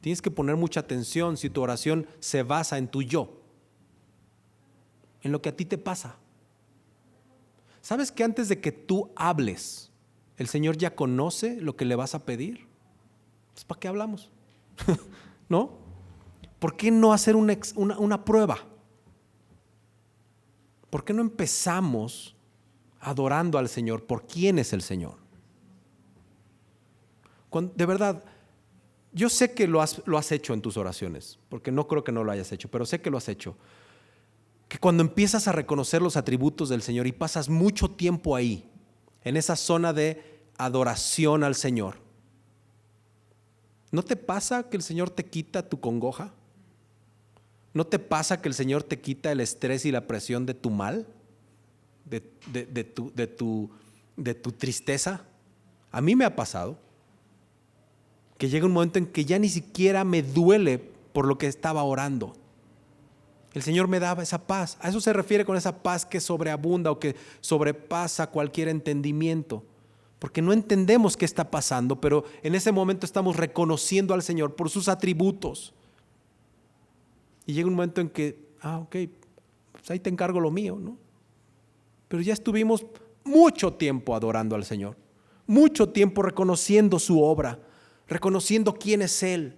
Tienes que poner mucha atención si tu oración se basa en tu yo, en lo que a ti te pasa. ¿Sabes que antes de que tú hables, el Señor ya conoce lo que le vas a pedir? Pues, ¿para qué hablamos? ¿No? ¿Por qué no hacer una prueba? ¿Por qué no empezamos adorando al Señor por quién es el Señor? De verdad, yo sé que lo has hecho en tus oraciones, porque no creo que no lo hayas hecho, pero sé que lo has hecho. Que cuando empiezas a reconocer los atributos del Señor y pasas mucho tiempo ahí, en esa zona de adoración al Señor, ¿no te pasa que el Señor te quita tu congoja? ¿No te pasa que el Señor te quita el estrés y la presión de tu mal? De tu tristeza. A mí me ha pasado que llega un momento en que ya ni siquiera me duele por lo que estaba orando. El Señor me daba esa paz. A eso se refiere con esa paz que sobreabunda o que sobrepasa cualquier entendimiento. Porque no entendemos qué está pasando, pero en ese momento estamos reconociendo al Señor por sus atributos. Y llega un momento en que, ok, pues ahí te encargo lo mío, ¿no? Pero ya estuvimos mucho tiempo adorando al Señor, mucho tiempo reconociendo su obra, reconociendo quién es Él.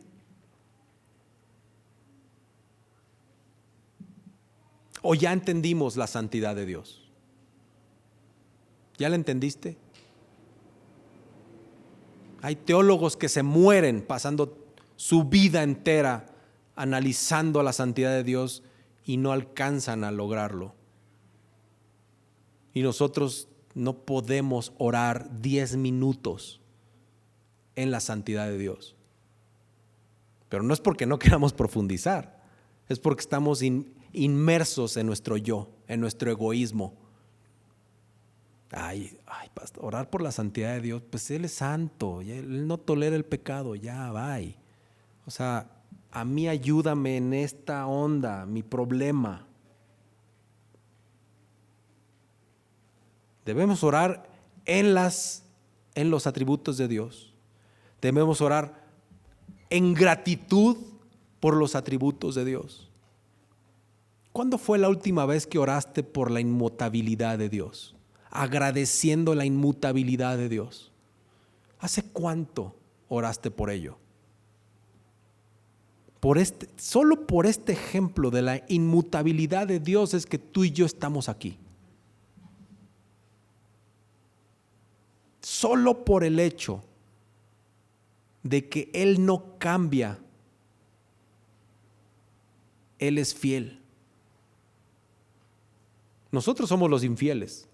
¿O ya entendimos la santidad de Dios? ¿Ya la entendiste? Hay teólogos que se mueren pasando su vida entera analizando la santidad de Dios y no alcanzan a lograrlo. Y nosotros no podemos orar 10 minutos en la santidad de Dios. Pero no es porque no queramos profundizar, es porque estamos inmersos en nuestro yo, en nuestro egoísmo. Ay, pastor, orar por la santidad de Dios, pues Él es santo, Él no tolera el pecado, ya, bye. O sea, a mí ayúdame en esta onda, mi problema. Debemos orar en los atributos de Dios. Debemos orar en gratitud por los atributos de Dios. ¿Cuándo fue la última vez que oraste por la inmutabilidad de Dios? Agradeciendo la inmutabilidad de Dios. ¿Hace cuánto oraste por ello? Solo por este ejemplo de la inmutabilidad de Dios es que tú y yo estamos aquí. Solo por el hecho de que Él no cambia, Él es fiel. Nosotros somos los infieles.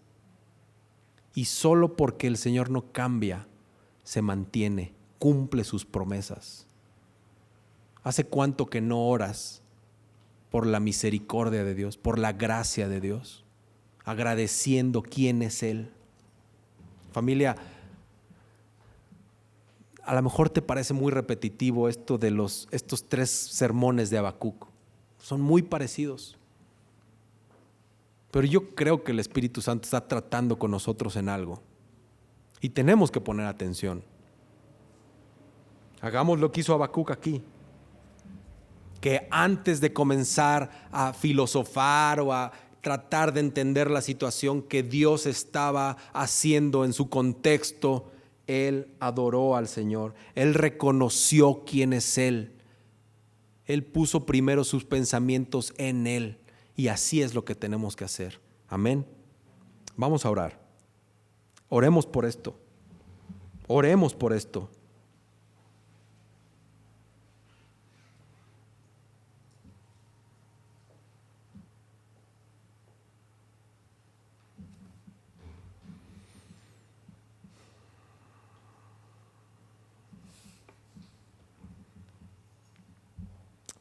Y solo porque el Señor no cambia, se mantiene, cumple sus promesas. ¿Hace cuánto que no oras por la misericordia de Dios, por la gracia de Dios, agradeciendo quién es Él? Familia, a lo mejor te parece muy repetitivo esto de estos 3 sermones de Habacuc. Son muy parecidos. Pero yo creo que el Espíritu Santo está tratando con nosotros en algo. Y tenemos que poner atención. Hagamos lo que hizo Habacuc aquí. Que antes de comenzar a filosofar o a tratar de entender la situación que Dios estaba haciendo en su contexto, él adoró al Señor. Él reconoció quién es Él. Él puso primero sus pensamientos en Él. Y así es lo que tenemos que hacer. Amén. Vamos a orar. Oremos por esto. Oremos por esto.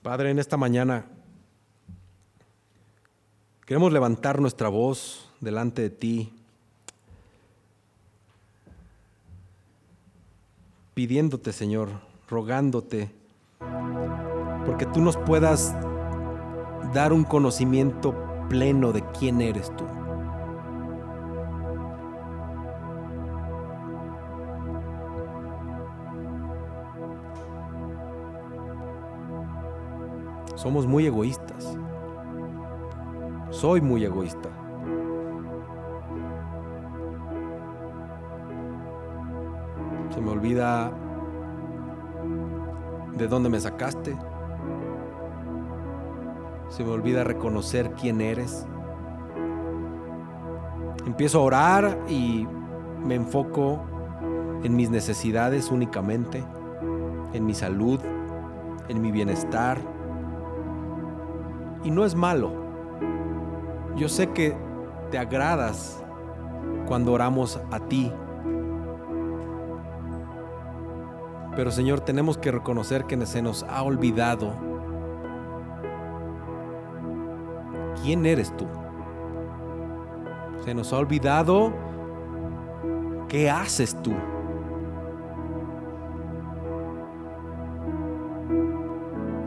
Padre, en esta mañana queremos levantar nuestra voz delante de ti, pidiéndote, Señor, rogándote, porque tú nos puedas dar un conocimiento pleno de quién eres tú. Somos muy egoístas. Soy muy egoísta. Se me olvida de dónde me sacaste. Se me olvida reconocer quién eres. Empiezo a orar y me enfoco en mis necesidades únicamente, en mi salud, en mi bienestar. Y no es malo. Yo sé que te agradas cuando oramos a ti. Pero Señor, tenemos que reconocer que se nos ha olvidado quién eres tú. Se nos ha olvidado qué haces tú.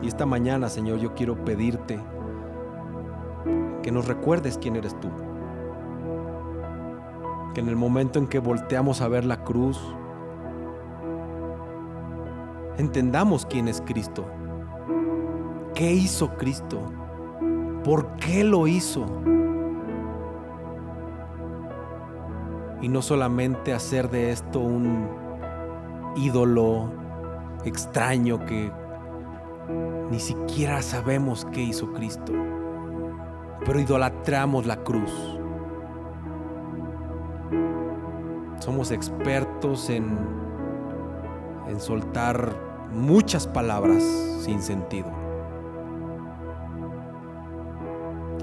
Y esta mañana, Señor, yo quiero pedirte que nos recuerdes quién eres tú. Que en el momento en que volteamos a ver la cruz, entendamos quién es Cristo. ¿Qué hizo Cristo? ¿Por qué lo hizo? Y no solamente hacer de esto un ídolo extraño que ni siquiera sabemos qué hizo Cristo, pero idolatramos la cruz. Somos expertos en en soltar muchas palabras sin sentido.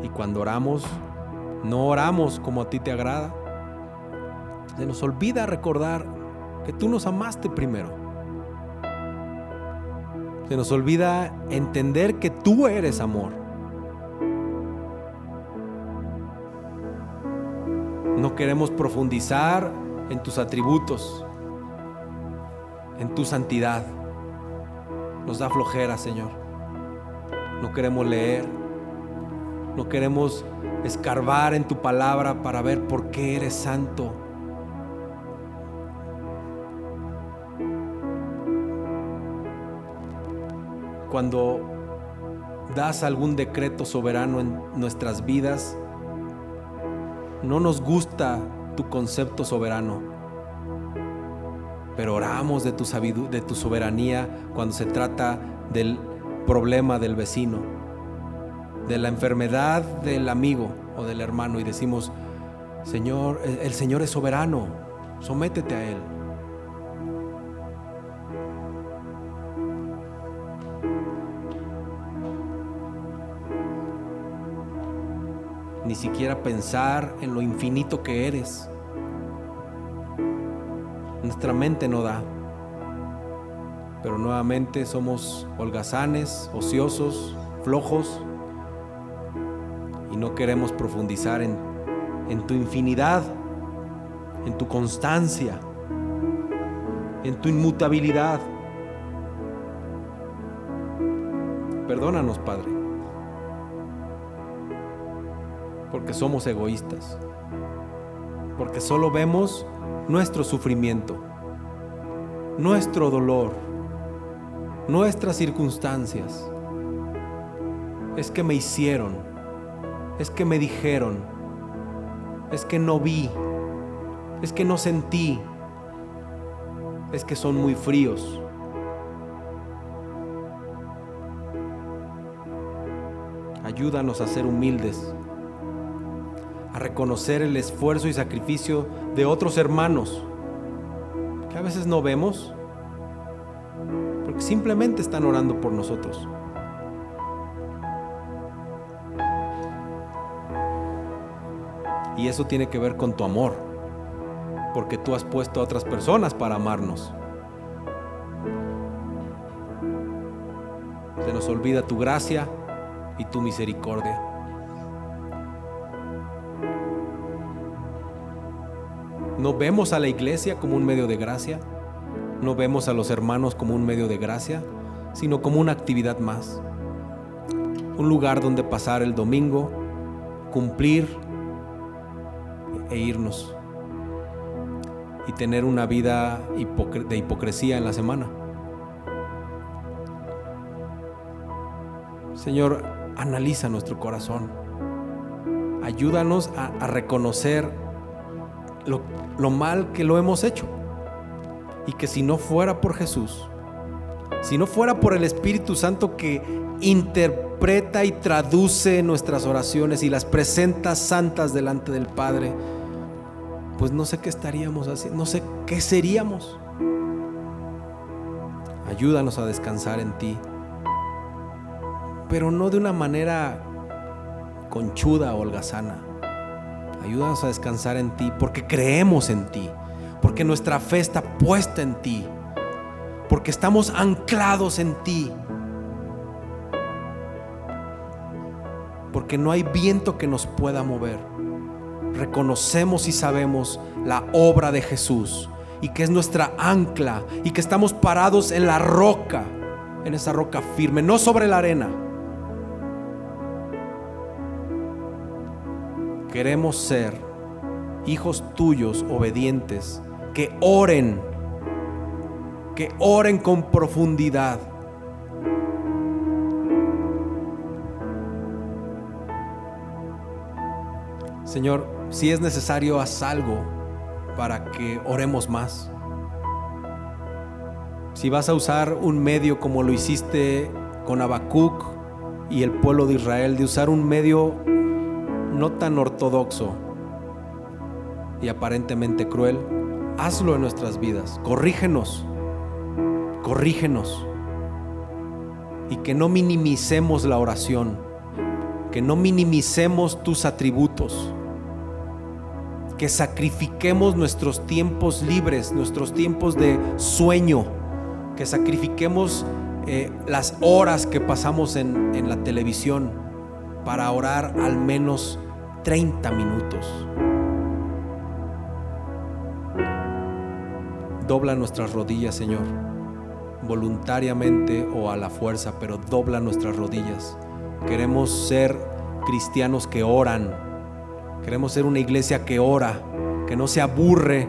Y cuando oramos, no oramos como a ti te agrada. Se nos olvida recordar que tú nos amaste primero. Se nos olvida entender que tú eres amor. No queremos profundizar en tus atributos, en tu santidad. Nos da flojera, Señor. No queremos leer. No queremos escarbar en tu palabra para ver por qué eres santo. Cuando das algún decreto soberano en nuestras vidas, no nos gusta tu concepto soberano, pero oramos de tu soberanía cuando se trata del problema del vecino, de la enfermedad del amigo o del hermano, y decimos: Señor, el Señor es soberano, sométete a Él. Ni siquiera pensar en lo infinito que eres. Nuestra mente no da. Pero nuevamente somos holgazanes, ociosos, flojos, y no queremos profundizar en tu infinidad, en tu constancia, en tu inmutabilidad. Perdónanos, Padre, porque somos egoístas, porque solo vemos nuestro sufrimiento, nuestro dolor, nuestras circunstancias. Es que me hicieron, es que me dijeron, es que no vi, es que no sentí, es que son muy fríos. Ayúdanos a ser humildes, a reconocer el esfuerzo y sacrificio de otros hermanos que a veces no vemos porque simplemente están orando por nosotros. Y eso tiene que ver con tu amor, porque tú has puesto a otras personas para amarnos. Se nos olvida tu gracia y tu misericordia. No vemos a la iglesia como un medio de gracia, no vemos a los hermanos como un medio de gracia, sino como una actividad más. Un lugar donde pasar el domingo, cumplir e irnos, y tener una vida de hipocresía en la semana. Señor, analiza nuestro corazón. Ayúdanos a reconocer lo mal que lo hemos hecho, y que si no fuera por Jesús, si no fuera por el Espíritu Santo que interpreta y traduce nuestras oraciones y las presenta santas delante del Padre, pues no sé qué estaríamos haciendo, no sé qué seríamos. Ayúdanos a descansar en ti, pero no de una manera conchuda o holgazana. Ayúdanos a descansar en ti porque creemos en ti, porque nuestra fe está puesta en ti, porque estamos anclados en ti, porque no hay viento que nos pueda mover. Reconocemos y sabemos la obra de Jesús y que es nuestra ancla, y que estamos parados en la roca, en esa roca firme, no sobre la arena. Queremos ser hijos tuyos obedientes, que oren con profundidad. Señor, si es necesario, haz algo para que oremos más. Si vas a usar un medio como lo hiciste con Habacuc y el pueblo de Israel, de usar un medio no tan ortodoxo y aparentemente cruel, hazlo en nuestras vidas. Corrígenos, Corrígenos. Y que no minimicemos la oración, que no minimicemos tus atributos, que sacrifiquemos nuestros tiempos libres, nuestros tiempos de sueño, que sacrifiquemos las horas que pasamos en la televisión para orar al menos 30 minutos. Dobla nuestras rodillas, Señor, voluntariamente o a la fuerza, pero dobla nuestras rodillas. Queremos ser cristianos que oran. Queremos ser una iglesia que ora, que no se aburre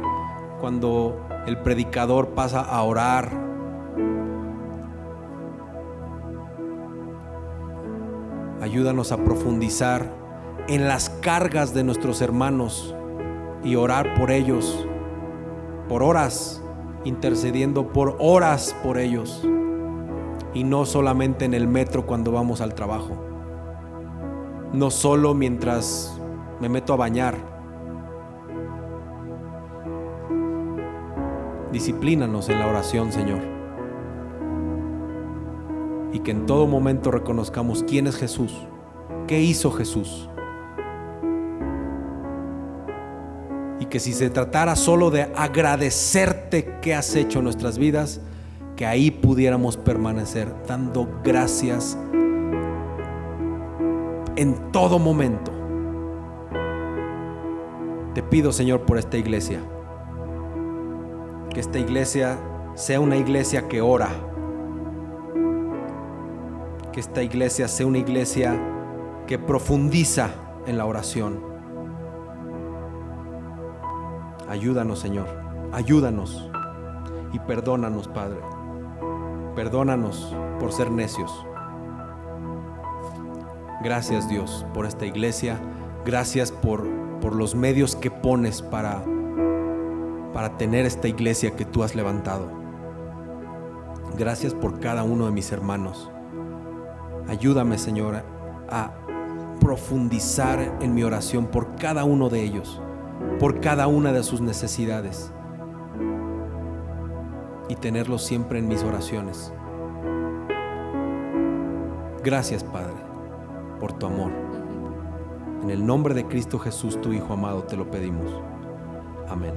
cuando el predicador pasa a orar. Ayúdanos a profundizar en las cargas de nuestros hermanos y orar por ellos, por horas, intercediendo por horas por ellos, y no solamente en el metro cuando vamos al trabajo, no solo mientras me meto a bañar. Disciplínanos en la oración, Señor, y que en todo momento reconozcamos quién es Jesús, qué hizo Jesús, y que si se tratara solo de agradecerte qué has hecho en nuestras vidas, que ahí pudiéramos permanecer dando gracias en todo momento. Te pido, Señor, por esta iglesia, que esta iglesia sea una iglesia que ora, que esta iglesia sea una iglesia que profundiza en la oración. Ayúdanos, Señor, ayúdanos y perdónanos, Padre. Perdónanos por ser necios. Gracias, Dios, por esta iglesia. Gracias por los medios que pones para tener esta iglesia que tú has levantado. Gracias por cada uno de mis hermanos. Ayúdame, Señor, a profundizar en mi oración por cada uno de ellos, por cada una de sus necesidades, y tenerlos siempre en mis oraciones. Gracias, Padre, por tu amor. En el nombre de Cristo Jesús, tu Hijo amado, te lo pedimos. Amén.